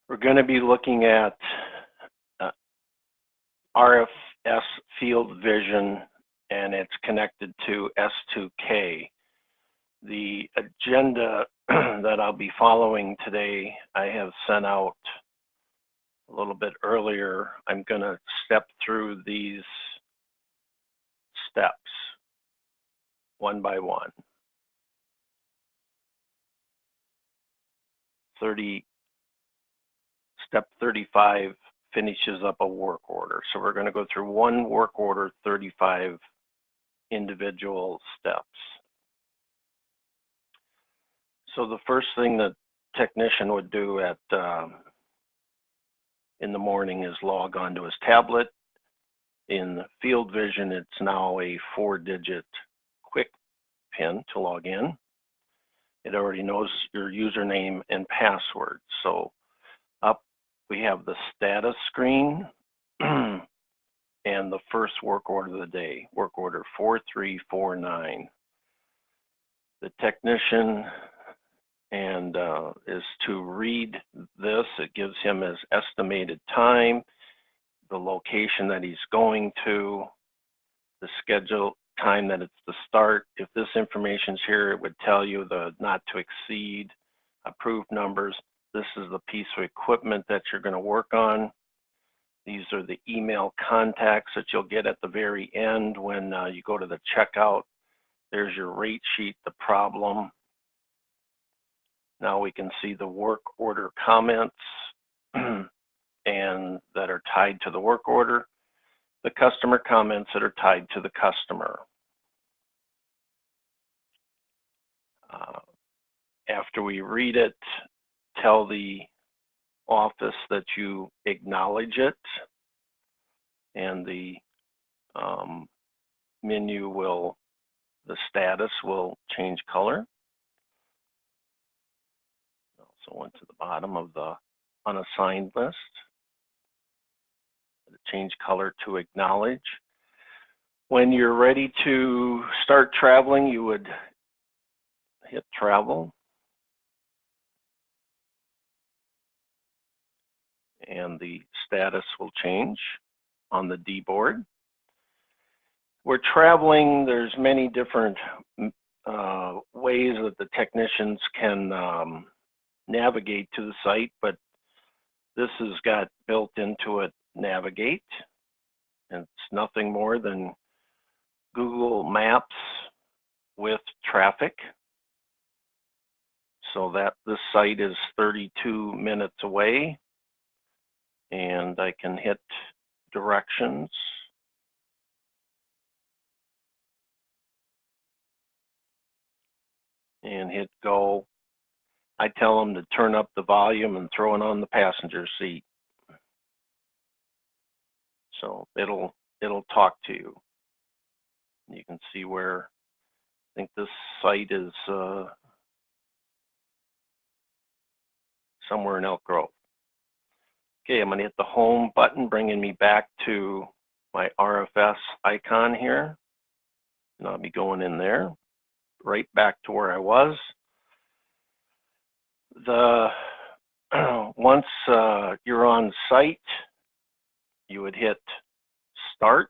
We're going to be looking at RFS field vision, and it's connected to S2K. The agenda that I'll be following today, I have sent out a little bit earlier. I'm going to step through these steps one by one. Step 35 finishes up a work order. So we're going to go through one work order, 35 individual steps. So the first thing that technician would do at in the morning is log on to his tablet. In Field Vision, it's now a 4-digit quick PIN to log in. It already knows your username and password. So up we have the status screen and the first work order of the day, work order 4349. The technician is to read this. It gives him his estimated time, the location that he's going to, the schedule time that it's to start. If this information's here, it would tell you the not to exceed, approved numbers. This is the piece of equipment that you're going to work on. These are the email contacts that you'll get at the very end when you go to the checkout. There's your rate sheet, the problem. Now we can see the work order comments and that are tied to the work order, the customer comments that are tied to the customer. After we read it, tell the office that you acknowledge it, and the menu will, the status will change color. Also went to the bottom of the unassigned list. Change color to acknowledge. When you're ready to start traveling, you would hit travel. And the status will change on the D board. We're traveling, there's many different ways that the technicians can navigate to the site, but this has got built into it navigate. It's nothing more than Google Maps with traffic. So that this site is 32 minutes away, and I can hit directions. And hit go. I tell them to turn up the volume and throw it on the passenger seat. So it'll talk to you. You can see where I think this site is somewhere in Elk Grove. Okay, I'm going to hit the home button, bringing me back to my RFS icon here. And I'll be going in there, right back to where I was. Once you're on site, you would hit start.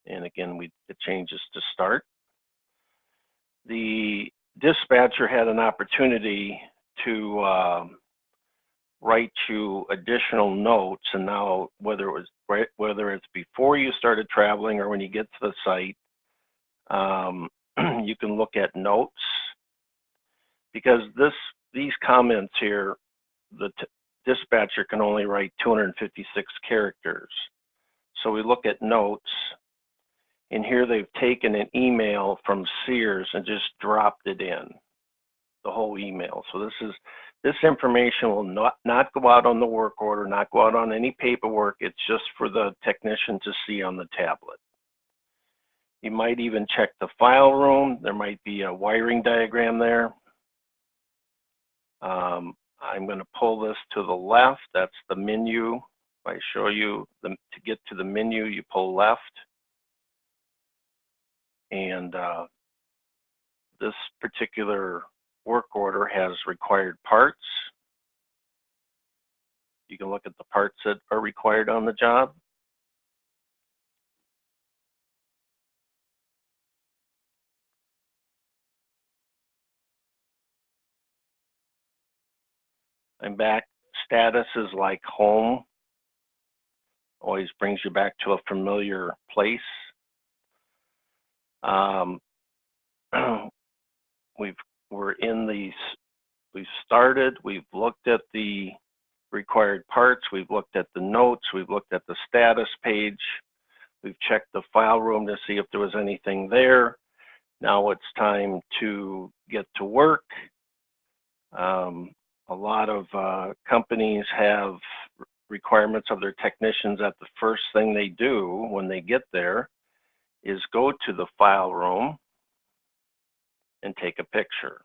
And again, it changes to start. The dispatcher had an opportunity to write you additional notes, and now whether it's before you started traveling or when you get to the site, you can look at notes, because these comments here, the dispatcher can only write 256 characters. So we look at notes, and here they've taken an email from Sears and just dropped it in, the whole email. So this information will not go out on the work order, not go out on any paperwork. It's just for the technician to see on the tablet. You might even check the file room. There might be a wiring diagram there. I'm going to pull this to the left. That's the menu. If I show you, to get to the menu, you pull left. And this particular work order has required parts. You can look at the parts that are required on the job. I'm back. Status is like home. Always brings you back to a familiar place. We've started, we've looked at the required parts, we've looked at the notes, we've looked at the status page, we've checked the file room to see if there was anything there. Now it's time to get to work. A lot of companies have requirements of their technicians that the first thing they do when they get there is go to the file room and take a picture.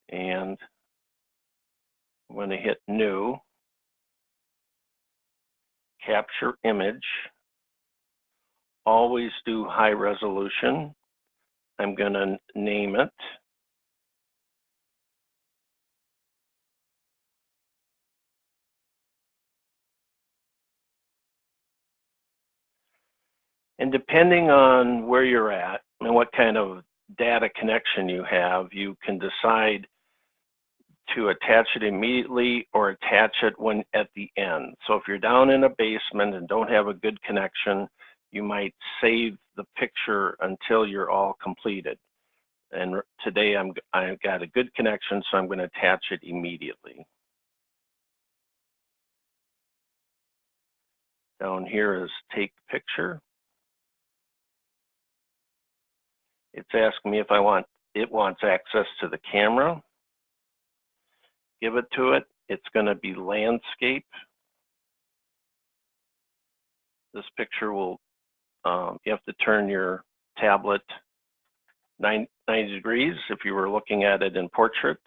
And I'm going to hit new, capture image, always do high resolution. I'm going to name it. And depending on where you're at and what kind of data connection you have, you can decide to attach it immediately or attach it when at the end. So if you're down in a basement and don't have a good connection, you might save the picture until you're all completed. And today I've got a good connection, so I'm going to attach it immediately. Down here is take picture. It's asking me if it wants access to the camera. Give it to it. It's going to be landscape. This picture will, you have to turn your tablet 90 degrees if you were looking at it in portrait.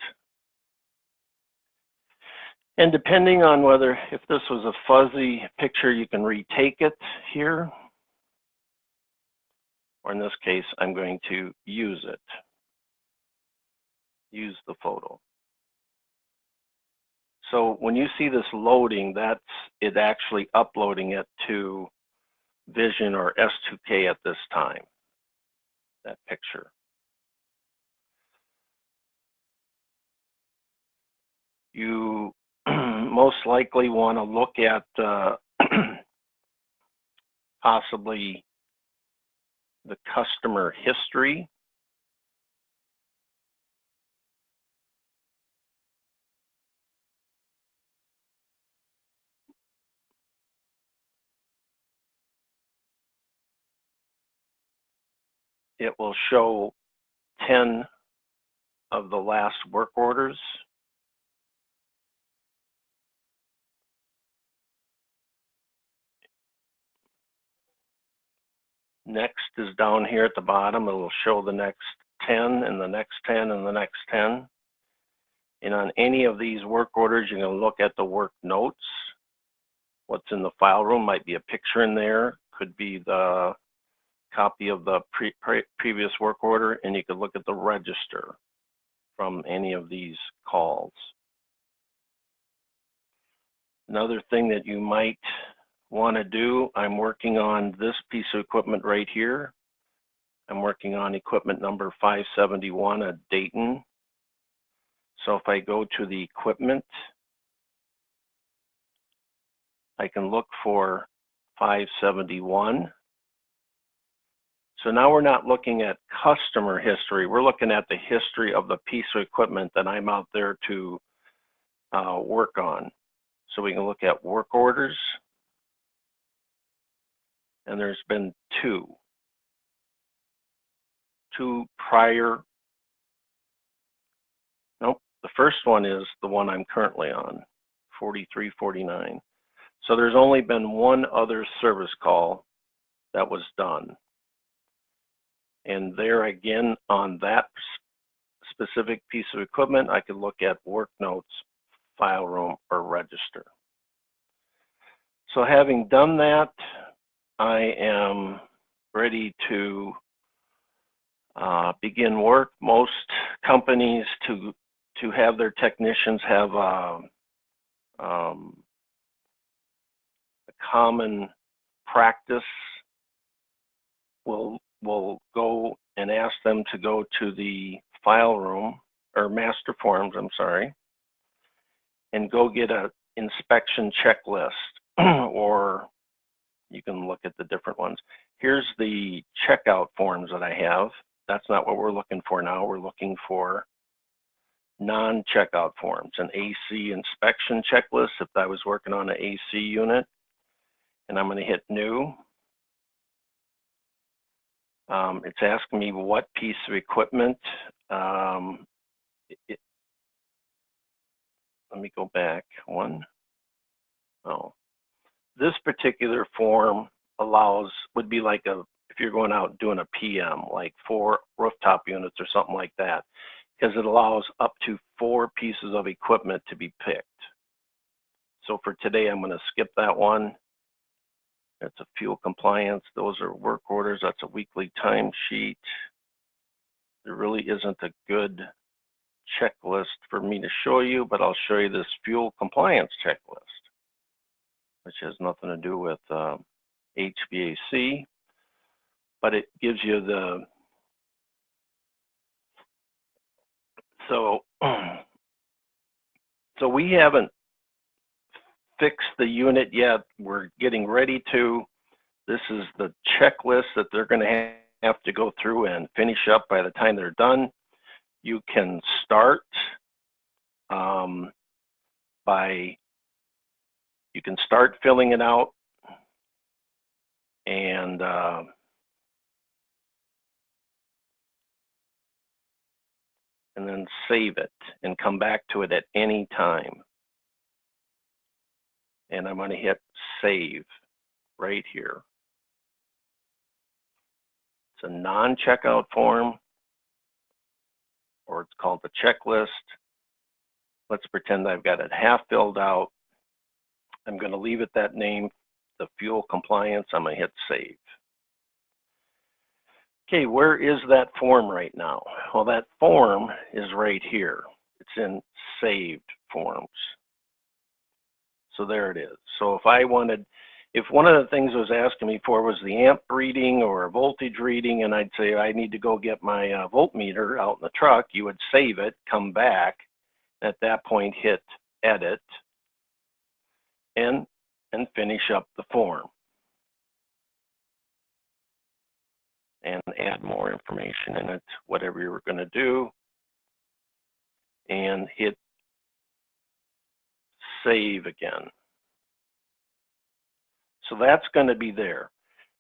And depending on if this was a fuzzy picture, you can retake it here. Or in this case, I'm going to use it. Use the photo. So when you see this loading, that's it actually uploading it to Vision or S2K at this time, that picture. You most likely want to look at possibly the customer history. It will show 10 of the last work orders. Next is down here at the bottom. It will show the next 10 and the next 10 and the next 10. And on any of these work orders, you can look at the work notes. What's in the file room might be a picture in there, could be the copy of the previous work order, and you could look at the register from any of these calls. Another thing that you might want to do, I'm working on this piece of equipment right here. I'm working on equipment number 571 at Dayton. So if I go to the equipment, I can look for 571. So now we're not looking at customer history. We're looking at the history of the piece of equipment that I'm out there to work on. So we can look at work orders. And there's been two prior. Nope, the first one is the one I'm currently on, 4349. So there's only been one other service call that was done. And there again, on that specific piece of equipment, I could look at work notes, file room, or register. So having done that, I am ready to begin work. Most companies to have their technicians have a common practice will go and ask them to go to the file room or master forms, I'm sorry, and go get a inspection checklist or you can look at the different ones. Here's the checkout forms that I have. That's not what we're looking for now. We're looking for non-checkout forms, an AC inspection checklist if I was working on an AC unit. And I'm going to hit new. It's asking me what piece of equipment. Let me go back one. Oh, this particular form would be like if you're going out doing a PM, like 4 rooftop units or something like that, because it allows up to 4 pieces of equipment to be picked. So for today, I'm going to skip that one. That's a fuel compliance. Those are work orders. That's a weekly timesheet. There really isn't a good checklist for me to show you, but I'll show you this fuel compliance checklist, which has nothing to do with HVAC, but it gives you the, so we haven't fixed the unit yet. We're getting ready to. This is the checklist that they're going to have to go through and finish up by the time they're done. You can start you can start filling it out and then save it and come back to it at any time. And I'm going to hit save right here. It's a non-checkout form, or it's called the checklist. Let's pretend I've got it half filled out. I'm going to leave it that name, the fuel compliance. I'm going to hit save. Okay, where is that form right now? Well, that form is right here. It's in saved forms. So there it is. So if one of the things it was asking me for was the amp reading or a voltage reading, and I'd say I need to go get my voltmeter out in the truck, you would save it, come back, at that point hit edit, and finish up the form. And add more information in it, whatever you were going to do, and hit save again. So that's going to be there.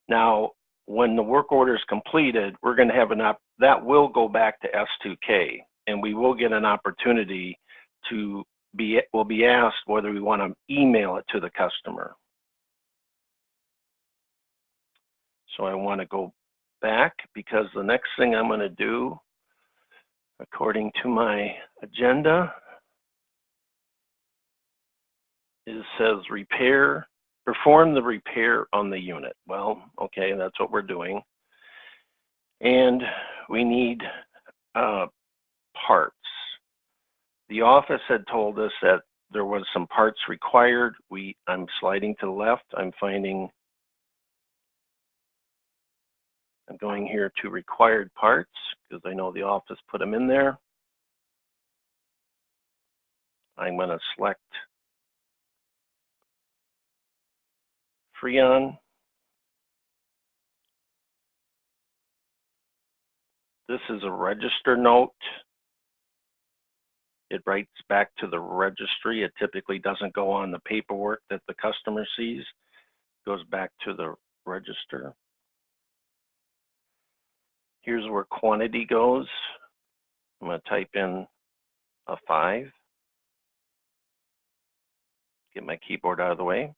Now, when the work order is completed, we're going to have that will go back to S2K, and we will get an opportunity we'll be asked whether we want to email it to the customer. So I want to go back because the next thing I'm going to do, according to my agenda, says perform the repair on the unit. Well, okay, that's what we're doing. And we need parts. The office had told us that there was some parts required. I'm sliding to the left. I'm going here to required parts because I know the office put them in there. I'm going to select Freon. This is a register note. It writes back to the registry. It typically doesn't go on the paperwork that the customer sees. It goes back to the register. Here's where quantity goes. I'm going to type in a 5. Get my keyboard out of the way.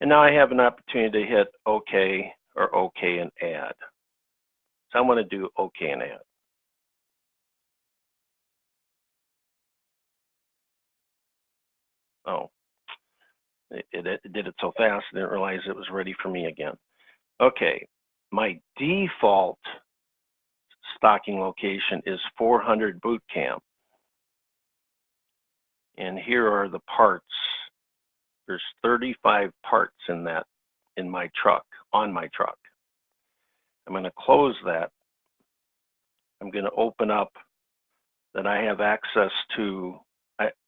And now I have an opportunity to hit OK or OK and add. So I'm going to do OK and add. Oh, it did it so fast, I didn't realize it was ready for me again. Okay, my default stocking location is 400 boot camp. And here are the parts. There's 35 parts in my truck, on my truck. I'm going to close that. I'm going to open up that I have access to.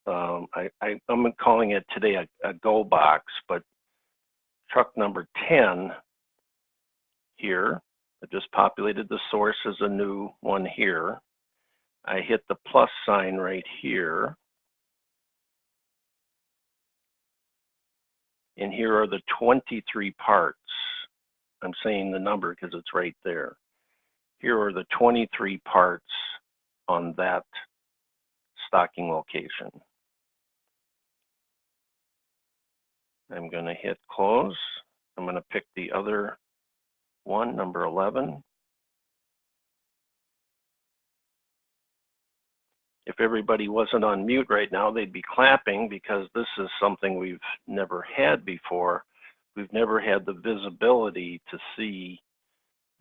I'm calling it today a go box, but truck number 10 here. I just populated the source as a new one here. I hit the plus sign right here. And here are the 23 parts. I'm saying the number because it's right there. Here are the 23 parts on that stocking location. I'm going to hit close. I'm going to pick the other one, number 11. If everybody wasn't on mute right now, they'd be clapping because this is something we've never had before. We've never had the visibility to see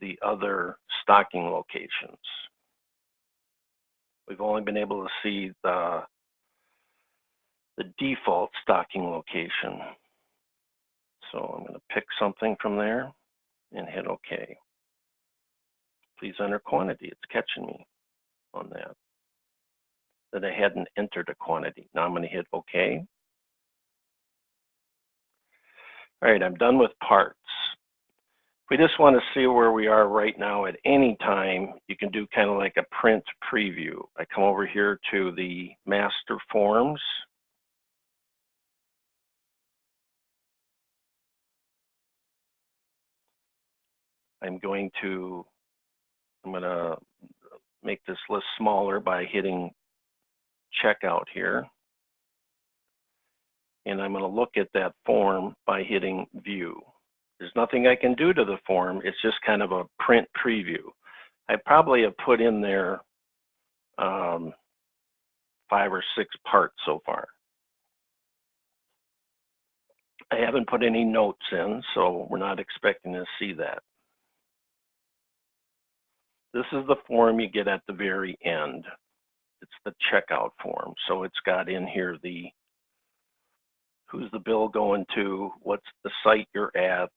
the other stocking locations. We've only been able to see the default stocking location. So I'm going to pick something from there and hit OK. Please enter quantity. It's catching me on that I hadn't entered a quantity. Now I'm going to hit OK. All right, I'm done with parts. We just want to see where we are right now at any time. You can do kind of like a print preview. I come over here to the master forms. I'm going to make this list smaller by hitting checkout here. And I'm going to look at that form by hitting view. There's nothing I can do to the form. It's just kind of a print preview. I probably have put in there 5 or 6 parts so far. I haven't put any notes in, so we're not expecting to see that. This is the form you get at the very end. It's the checkout form. So it's got in here the who's the bill going to, what's the site you're at,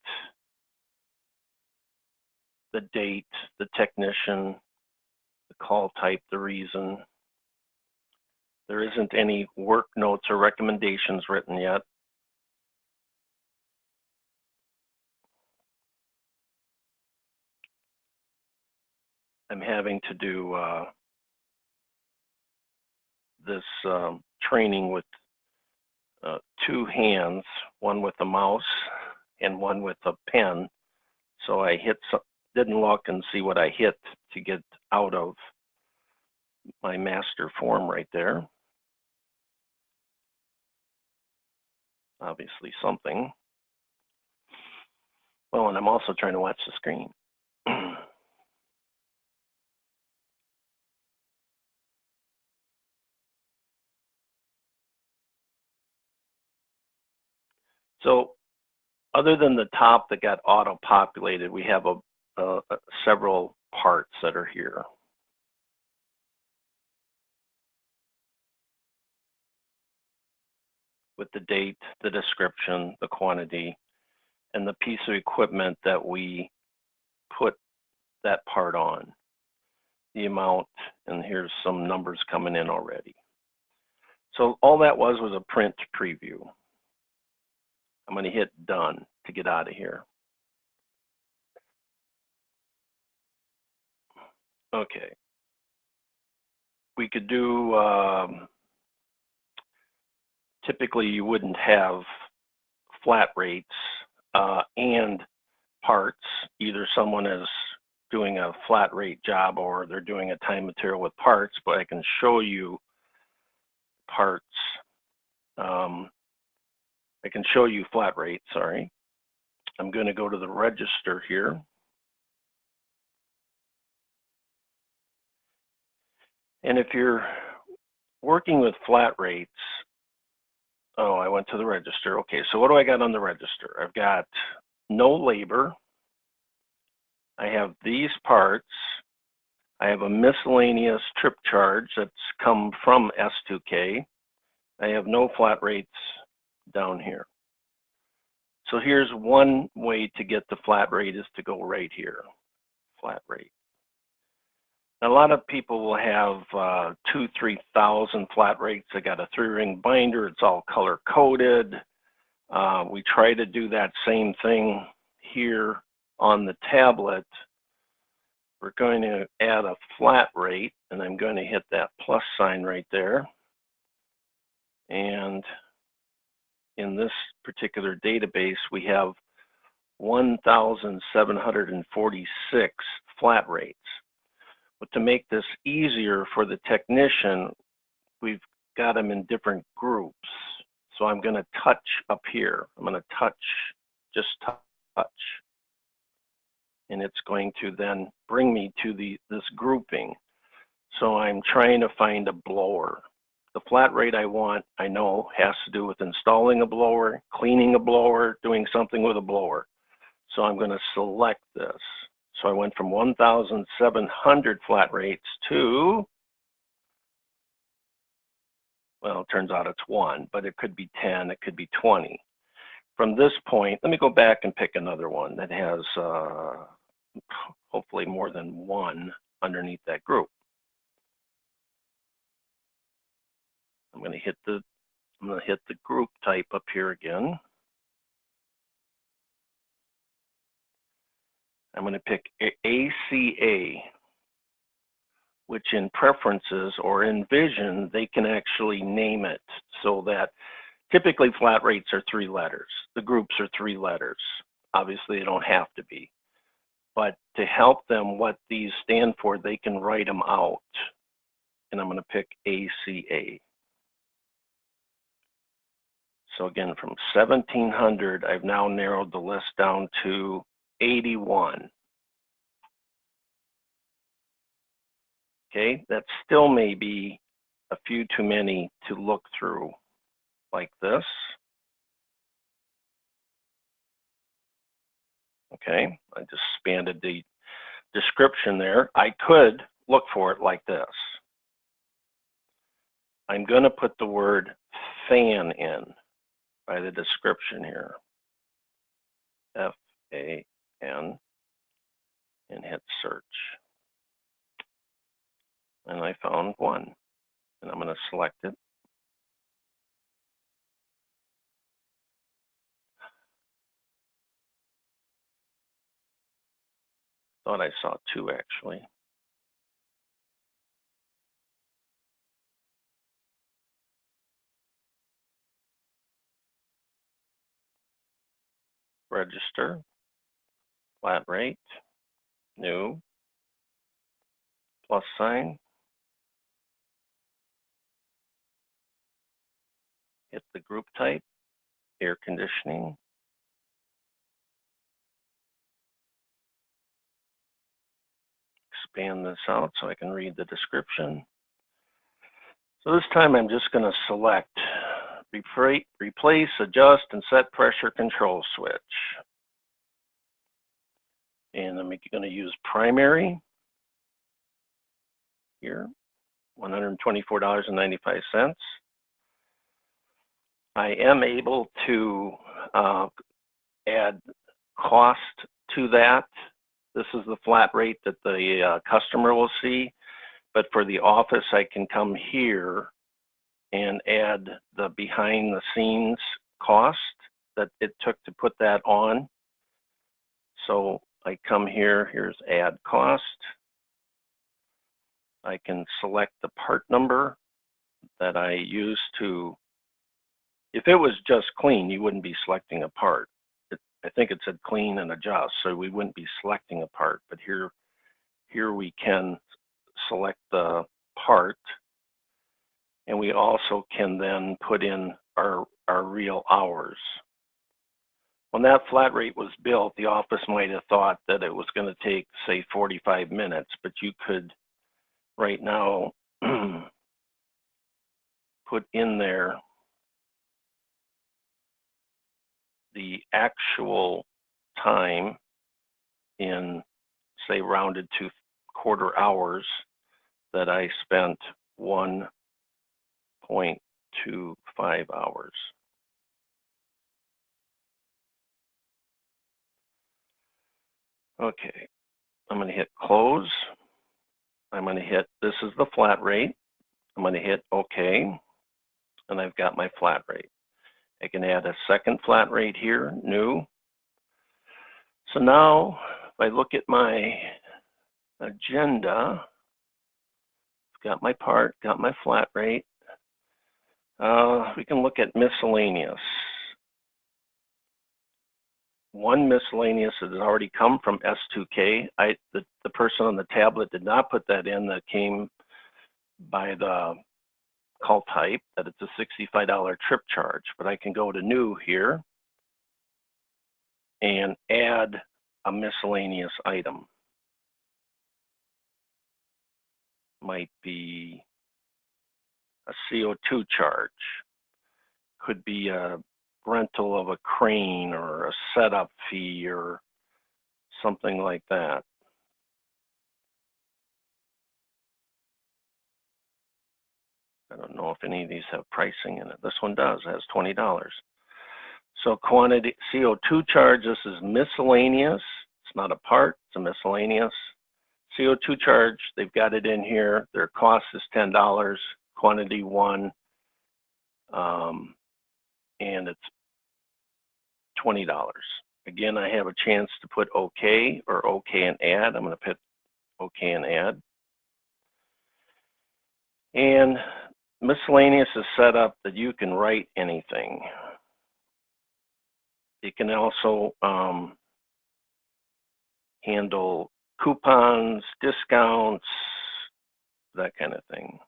the date, the technician, the call type, the reason. There isn't any work notes or recommendations written yet. I'm having to do this training with 2 hands, one with a mouse and one with a pen. So I didn't look and see what I hit to get out of my master form right there. Obviously something. Oh, and I'm also trying to watch the screen. So other than the top that got auto-populated, we have several parts that are here. With the date, the description, the quantity, and the piece of equipment that we put that part on, the amount, and here's some numbers coming in already. So all that was a print preview. I'm going to hit done to get out of here. Okay. We could do, typically you wouldn't have flat rates and parts. Either someone is doing a flat rate job or they're doing a time material with parts, but I can show you parts. I can show you flat rate, sorry. I'm going to go to the register here. And if you're working with flat rates, oh, I went to the register. Okay, so what do I got on the register? I've got no labor. I have these parts. I have a miscellaneous trip charge that's come from S2K. I have no flat rates down here. So here's one way to get the flat rate is to go right here, flat rate. A lot of people will have 2,000, 3,000 flat rates. They got a 3-ring binder. It's all color coded. We try to do that same thing here on the tablet. We're going to add a flat rate, and I'm going to hit that plus sign right there. And in this particular database, we have 1,746 flat rates. But to make this easier for the technician, we've got them in different groups. So I'm going to touch up here. I'm going to touch, just touch. And it's going to then bring me to this grouping. So I'm trying to find a blower. The flat rate I want, I know, has to do with installing a blower, cleaning a blower, doing something with a blower. So I'm going to select this. So I went from 1,700 flat rates to, well, it turns out it's 1, but it could be 10, it could be 20. From this point, let me go back and pick another one that has hopefully more than 1 underneath that group. I'm going to hit the group type up here again. I'm going to pick ACA, which in preferences or in Vision, they can actually name it so that typically flat rates are 3 letters. The groups are 3 letters. Obviously, they don't have to be. But to help them what these stand for, they can write them out. And I'm going to pick ACA. So again, from 1,700, I've now narrowed the list down to 81. Okay, that still may be a few too many to look through like this. Okay, I just expanded the description there. I could look for it like this. I'm going to put the word fan in by the description here. F-A-N, and hit search. And I found 1. And I'm going to select it. Thought I saw 2 actually. Register, flat rate, new, plus sign, hit the group type, air conditioning, expand this out so I can read the description. So this time I'm just going to select replace, adjust, and set pressure control switch. And I'm going to use primary here, $124.95. I am able to add cost to that. This is the flat rate that the customer will see. But for the office, I can come here and add the behind the scenes cost that it took to put that on. So I come here, here's add cost. I can select the part number that I use to, if it was just clean, you wouldn't be selecting a part. I think it said clean and adjust, so we wouldn't be selecting a part, but here we can select the part, and we also can then put in our real hours. When that flat rate was built, the office might have thought that it was going to take, say, 45 minutes, but you could right now put in there the actual time in say rounded to quarter hours, that I spent 1.25 hours. Okay, I'm going to hit close. I'm going to hit, this is the flat rate. I'm going to hit OK, and I've got my flat rate. I can add a second flat rate here, new. So now, if I look at my agenda, got my part, got my flat rate. We can look at miscellaneous. One miscellaneous that has already come from S2K. The person on the tablet did not put that in. That came by the call type, that it's a $65 trip charge. But I can go to new here and add a miscellaneous item. Might be a CO2 charge. Could be a rental of a crane or a setup fee or something like that. I don't know if any of these have pricing in it. This one does, it has $20. So quantity, CO2 charge, this is miscellaneous. It's not a part, it's a miscellaneous. CO2 charge, they've got it in here. Their cost is $10, quantity 1, and it's $20. Again, I have a chance to put OK or OK and add. I'm going to put OK and add. And miscellaneous is set up that you can write anything. It can also handle coupons, discounts, that kind of thing.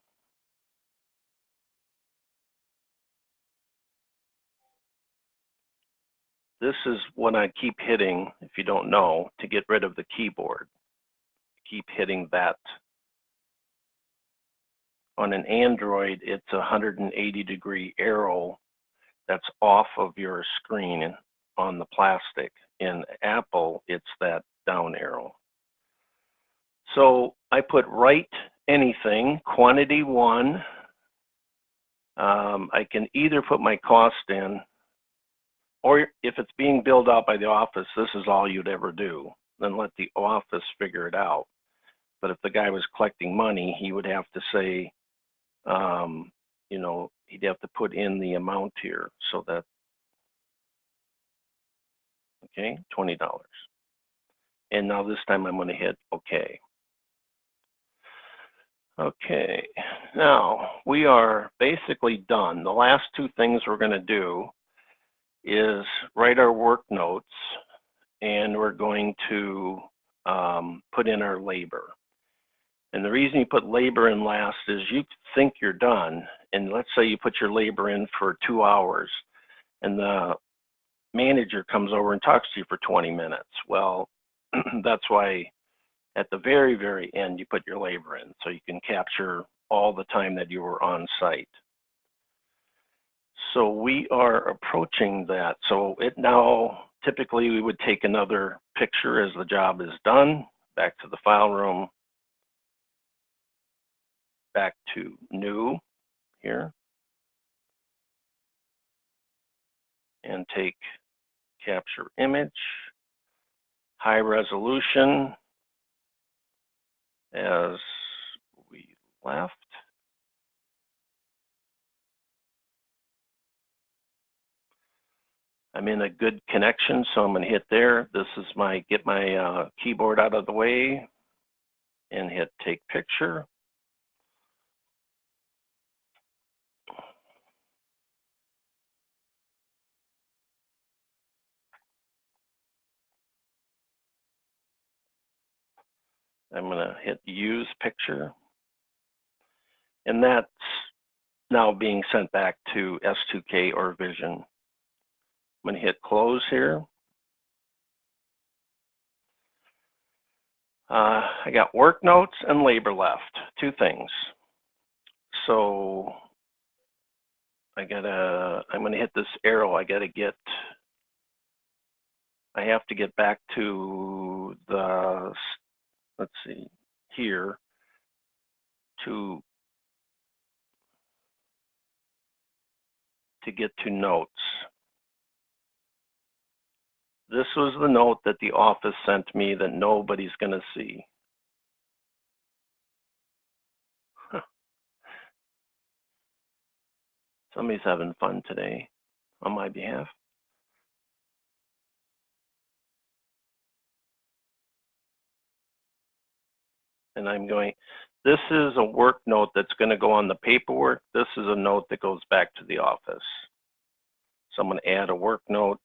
This is what I keep hitting, if you don't know, to get rid of the keyboard. Keep hitting that. On an Android, it's a 180-degree arrow that's off of your screen on the plastic. In Apple, it's that down arrow. So I put write anything, quantity 1. I can either put my cost in, or if it's being billed out by the office, this is all you'd ever do. Then let the office figure it out. But if the guy was collecting money, he would have to say, you know, he'd have to put in the amount here. So that, okay, $20. And now this time I'm going to hit OK. Okay, now we are basically done. The last two things we're going to do is write our work notes, and we're going to put in our labor. And the reason you put labor in last is you think you're done, and let's say you put your labor in for 2 hours, and the manager comes over and talks to you for 20 minutes. Well, that's why at the very, very end you put your labor in, so you can capture all the time that you were on site. So we are approaching that. So it now, typically we would take another picture as the job is done, back to the file room, back to new here, and take capture image, high resolution as we left. I'm in a good connection, so I'm going to hit there. This is my, get my keyboard out of the way and hit take picture. I'm going to hit use picture. And that's now being sent back to S2K or Vision. I'm going to hit close here. I got work notes and labor left, 2 things. So I'm going to hit this arrow. I have to get back to the let's see, here to get to notes. This was the note that the office sent me that nobody's going to see. Somebody's having fun today on my behalf. And I'm going, this is a work note that's going to go on the paperwork. This is a note that goes back to the office. So I'm going to add a work note.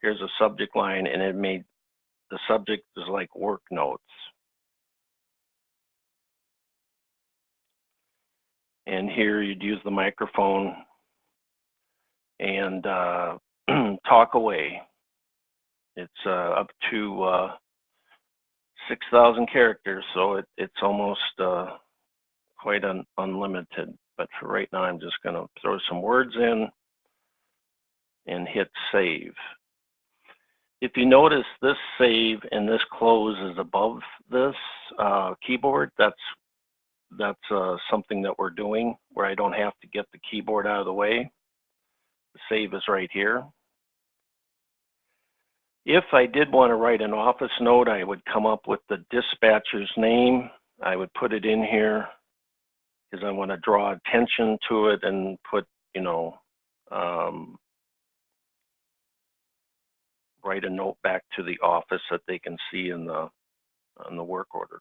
Here's a subject line, and it made the subject is like work notes. And here you'd use the microphone and talk away. It's up to 6,000 characters, so it's almost quite unlimited. But for right now, I'm just going to throw some words in and hit save. If you notice, this save and this close is above this keyboard. That's something that we're doing where I don't have to get the keyboard out of the way. The save is right here. If I did want to write an office note, I would come up with the dispatcher's name. I would put it in here because I want to draw attention to it and put, you know, write a note back to the office that they can see in the work order.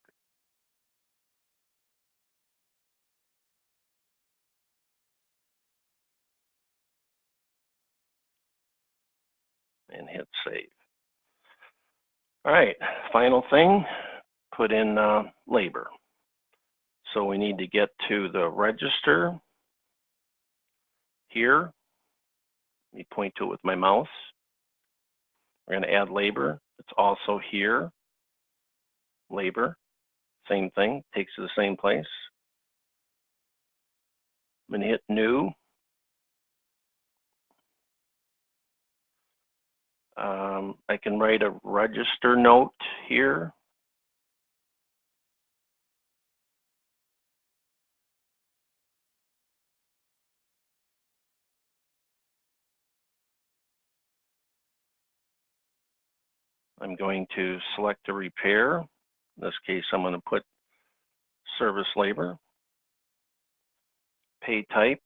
And hit save. All right, final thing, put in labor. So we need to get to the register here. Let me point to it with my mouse. We're going to add labor. It's also here. Labor, same thing, takes to the same place. I'm going to hit new. I can write a register note here. I'm going to select a repair. In this case, I'm going to put service labor. Pay type.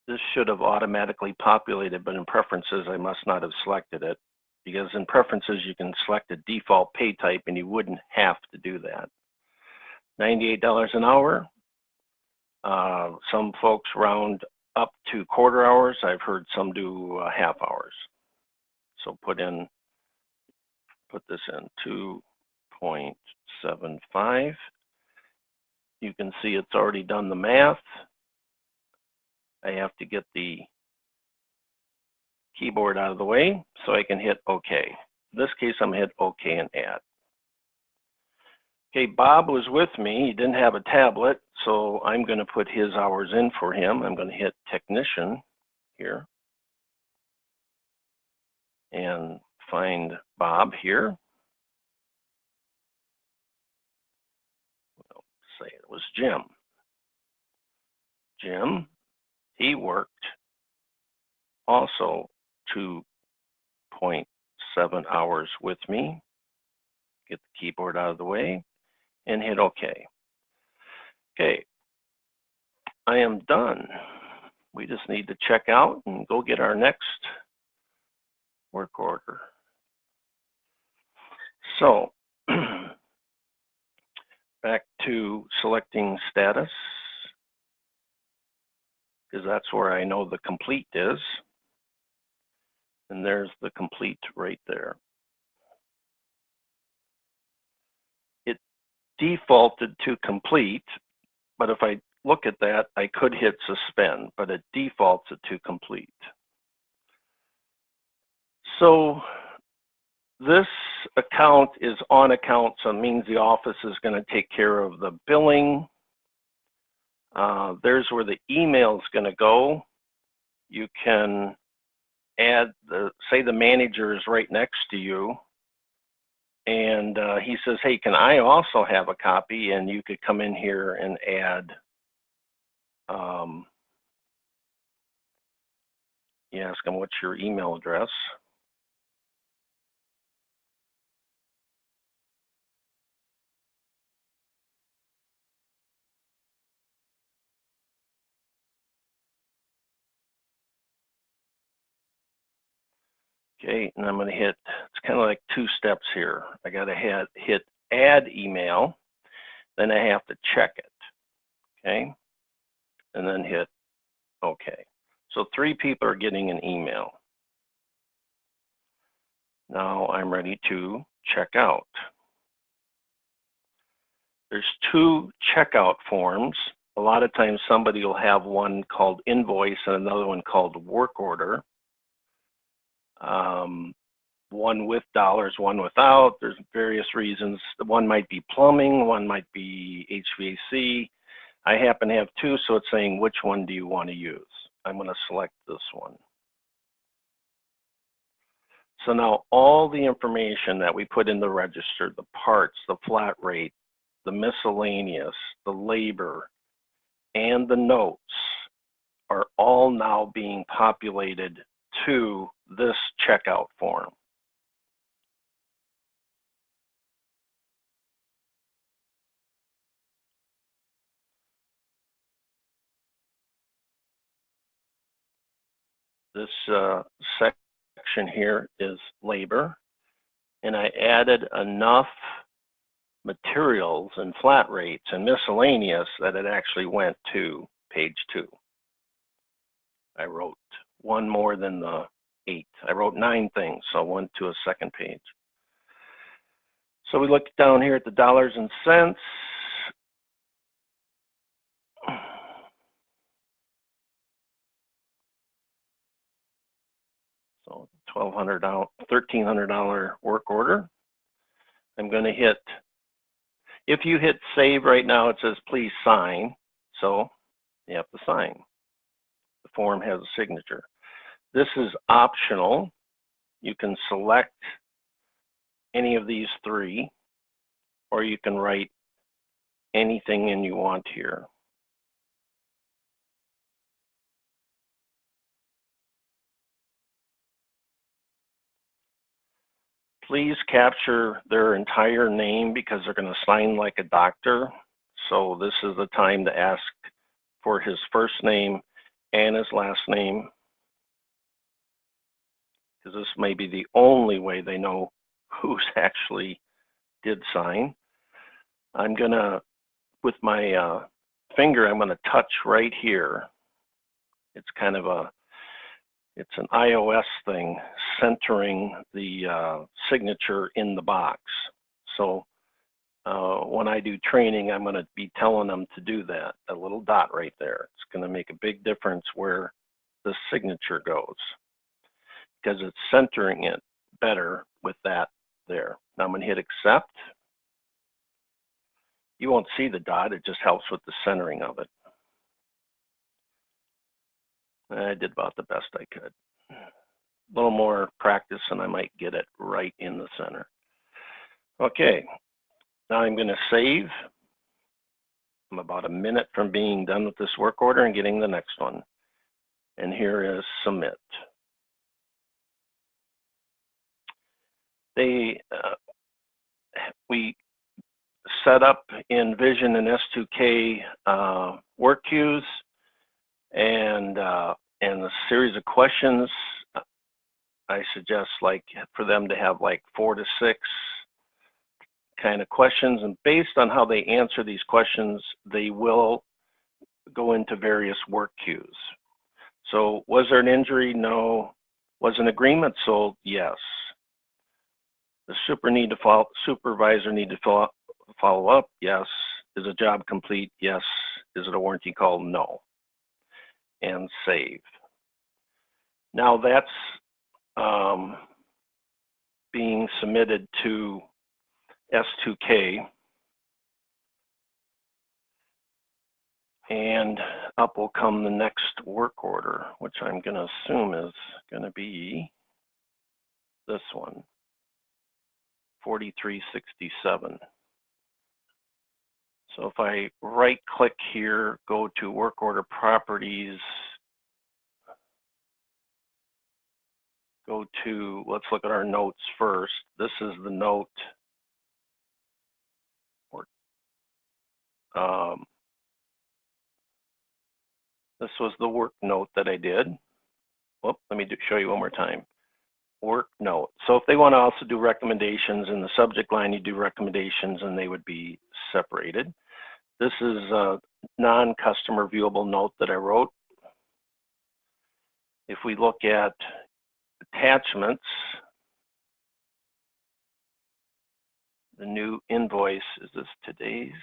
This should have automatically populated, but in preferences, I must not have selected it, because in preferences, you can select a default pay type and you wouldn't have to do that. $98 an hour. Some folks round up to quarter hours. I've heard some do half hours. So put this in 2.75. You can see it's already done the math. I have to get the keyboard out of the way so I can hit OK. In this case, I'm going to hit OK and add. Okay, Bob was with me. He didn't have a tablet, so I'm going to put his hours in for him. I'm going to hit technician here and find Bob here. I'll say it was Jim. Jim, he worked also 2.7 hours with me. Get the keyboard out of the way and hit OK. Okay, I am done. We just need to check out and go get our next work order. So, back to selecting status, because that's where I know the complete is. And there's the complete right there. It defaulted to complete, but if I look at that, I could hit suspend, but it defaults it to complete. So this account is on account, so it means the office is going to take care of the billing. There's where the email is going to go. You can add say the manager is right next to you. And he says, hey, can I also have a copy? And you could come in here and add, you ask him, what's your email address? Okay, and I'm going to hit, it's kind of like 2 steps here. I got to hit add email, then I have to check it, okay? And then hit okay. So 3 people are getting an email. Now I'm ready to check out. There's 2 checkout forms. A lot of times somebody will have one called invoice and another one called work order. One with dollars, one without. There's various reasons. One might be plumbing, one might be HVAC. I happen to have 2, so it's saying which one do you want to use. I'm going to select this one. So now all the information that we put in the register, the parts, the flat rate, the miscellaneous, the labor, and the notes are all now being populated to this checkout form. This section here is labor, and I added enough materials and flat rates and miscellaneous that it actually went to page 2. I wrote 1 more than the 8. I wrote 9 things, so I went to a second page. So we look down here at the dollars and cents. So $1,300 work order. I'm going to hit, if you hit save right now, it says please sign. So you have to sign. The form has a signature. This is optional. You can select any of these 3, or you can write anything in you want here. Please capture their entire name because they're going to sign like a doctor. So this is the time to ask for his first name and his last name, because this may be the only way they know who's actually did sign. I'm going to, with my finger, I'm going to touch right here. It's kind of a, it's an iOS thing, centering the signature in the box. So when I do training, I'm going to be telling them to do that, a little dot right there. It's going to make a big difference where the signature goes, because it's centering it better with that there. Now I'm going to hit accept. You won't see the dot, it just helps with the centering of it. I did about the best I could. A little more practice and I might get it right in the center. Okay, now I'm going to save. I'm about a minute from being done with this work order and getting the next one. And here is submit. We set up in Vision and S2K work queues and a series of questions. I suggest like for them to have like 4 to 6 kind of questions, and based on how they answer these questions, they will go into various work queues. So was there an injury? No. Was an agreement sold? Yes. The supervisor need to follow up? Yes. Is a job complete? Yes. Is it a warranty call? No. And save. Now that's being submitted to S2K, and up will come the next work order, which I'm going to assume is going to be this one, 4367. So if I right click here, go to work order properties, go to, let's look at our notes first. This is the note. This was the work note that I did. Whoop, let me show you one more time. Work note. So if they want to also do recommendations in the subject line, you do recommendations and they would be separated. This is a non-customer viewable note that I wrote. If we look at attachments, the new invoice, is this today's?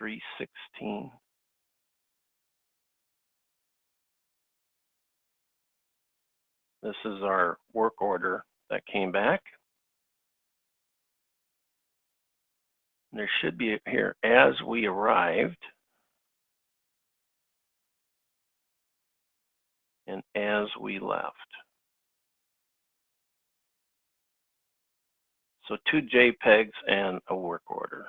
3/16. This is our work order that came back. There should be here, as we arrived, and as we left. So 2 JPEGs and a work order.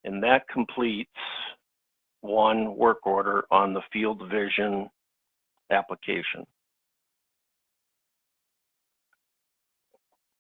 And that completes one work order on the Field Vision application.